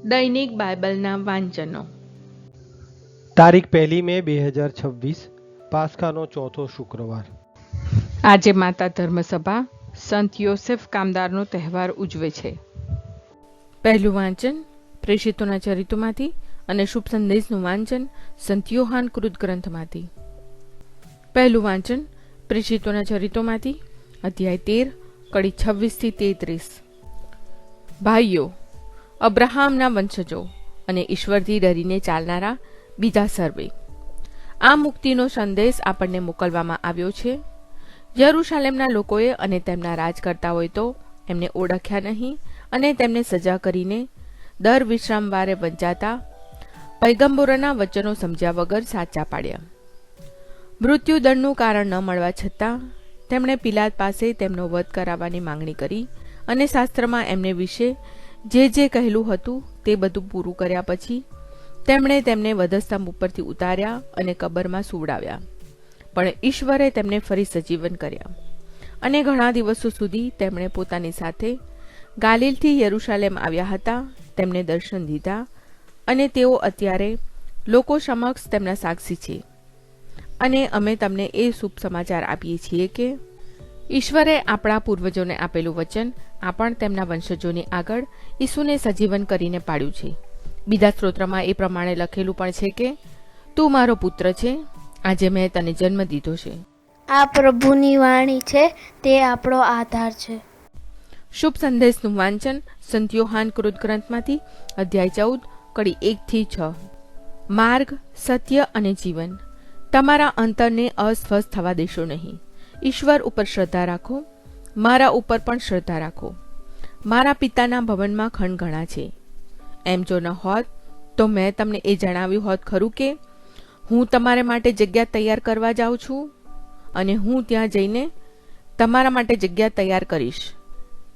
દૈનિક બાઇબલના વાંચનો. તારીખ 1 મે 2026, પાસ્કાનો ચોથો શુક્રવાર. આજે માતા ધર્મસભા સંત યોસેફ કામદારનો તહેવાર ઉજવે છે. પહેલું વાંચન પ્રેષિતોના ચરિત્રોમાંથી અને શુભ સંદેશનું વાંચન સંત યોહાન કૃત ગ્રંથમાંથી. પહેલું વાંચન પ્રેષિતોના ચરિત્રોમાંથી અધ્યાય 13 કડી 26 થી 33. ભાઈઓ, અબ્રાહામના વંશજો અને ઈશ્વરથી ડરીને ચાલનારા બીજા સર્વે, આ મુક્તિનો સંદેશ આપણને મોકલવામાં આવ્યો છે. યરૂશાલેમના લોકોએ અને તેમના રાજકર્તાઓએ તો એમને ઓળખ્યા નહીં અને તેમને સજા કરીને દર વિશ્રામવારે વંચાતા પૈગંબરોના વચનો સમજ્યા વગર સાચા પાડ્યા. મૃત્યુદંડનું કારણ ન મળવા છતાં તેમણે પિલાત પાસે તેમનો વધ કરાવવાની માંગણી કરી અને શાસ્ત્રમાં એમને વિશે જે કહેલું હતું તે બધું પૂરું કર્યા પછી તેમણે તેમને વધસ્તંભ ઉપરથી ઉતાર્યા અને કબરમાં સુવડાવ્યા. પણ ઈશ્વરે તેમને ફરી સજીવન કર્યા અને ઘણા દિવસો સુધી તેમણે પોતાની સાથે ગાલિલથી યરૂશાલેમ આવ્યા હતા. તેમને દર્શન દીધા અને તેઓ અત્યારે લોકો સમક્ષ તેમના સાક્ષી છે. અને અમે તમને એ શુભ સમાચાર આપીએ છીએ કે ઈશ્વરે આપણા પૂર્વજોને આપેલું વચન આપણ તેમના વંશજોની આગળ ઈસુને સજીવન કરીને પાડ્યું છે. બીજા સ્ત્રોત્રમાં એ પ્રમાણે લખેલું પણ છે કે તું મારો પુત્ર છે, આજે મેં તને જન્મ દીધો છે. આ પ્રભુની વાણી છે, તે આપણો આધાર છે. શુભ સંદેશનું વાંચન સંત યોહાન કૃત ગ્રંથમાંથી અધ્યાય 14 કડી 1 થી 6. માર્ગ, સત્ય અને જીવન. તમારા અંતરને અસ્વસ્થ થવા દેશો નહીં. ઈશ્વર ઉપર શ્રદ્ધા રાખો, મારા ઉપર પણ શ્રદ્ધા રાખો. મારા પિતાના ભવનમાં ખંડ ઘણા છે. એમ જો ન હોત તો મેં તમને એ જણાવ્યું હોત ખરું કે હું તમારે માટે જગ્યા તૈયાર કરવા જાઉં છું, અને હું ત્યાં જઈને તમારા માટે જગ્યા તૈયાર કરીશ.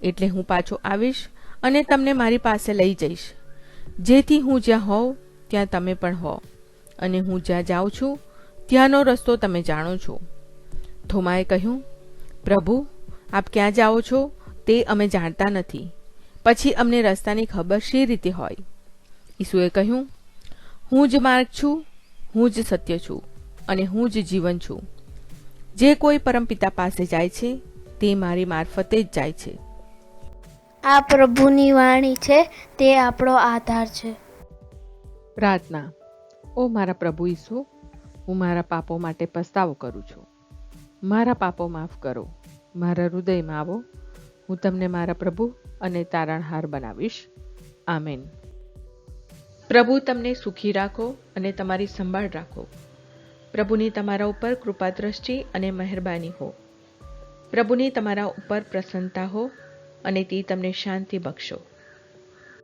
એટલે હું પાછો આવીશ અને તમને મારી પાસે લઈ જઈશ, જેથી હું જ્યાં હોઉં ત્યાં તમે પણ હો, અને હું જ્યાં જાઉં છું ત્યાંનો રસ્તો તમે જાણો છો. થોમાએ કહ્યું, પ્રભુ, આપ ક્યાં જાઓ છો તે અમે જાણતા નથી, પછી અમને રસ્તાની ખબર શી રીતે હોય? ઈસુએ કહ્યું, હું જ માર્ગ છું, હું જ સત્ય છું અને હું જ જીવન છું. જે કોઈ પરમપિતા પાસે જાય છે તે મારી મારફતે જ જાય છે. આ પ્રભુની વાણી છે, તે આપણો આધાર છે. પ્રાર્થના. ઓ મારા પ્રભુ ઈસુ, હું મારા પાપો માટે પસ્તાવો કરું છું. મારા પાપો માફ કરો, મારા હૃદયમાં આવો. હું તમને મારા પ્રભુ અને તારણહાર બનાવીશ. આમેન. પ્રભુ તમને સુખી રાખો અને તમારી સંભાળ રાખો. પ્રભુની તમારા ઉપર કૃપા દ્રષ્ટિ અને મહેરબાની હો. પ્રભુની તમારા ઉપર પ્રસન્નતા હો અને તે તમને શાંતિ બક્ષો.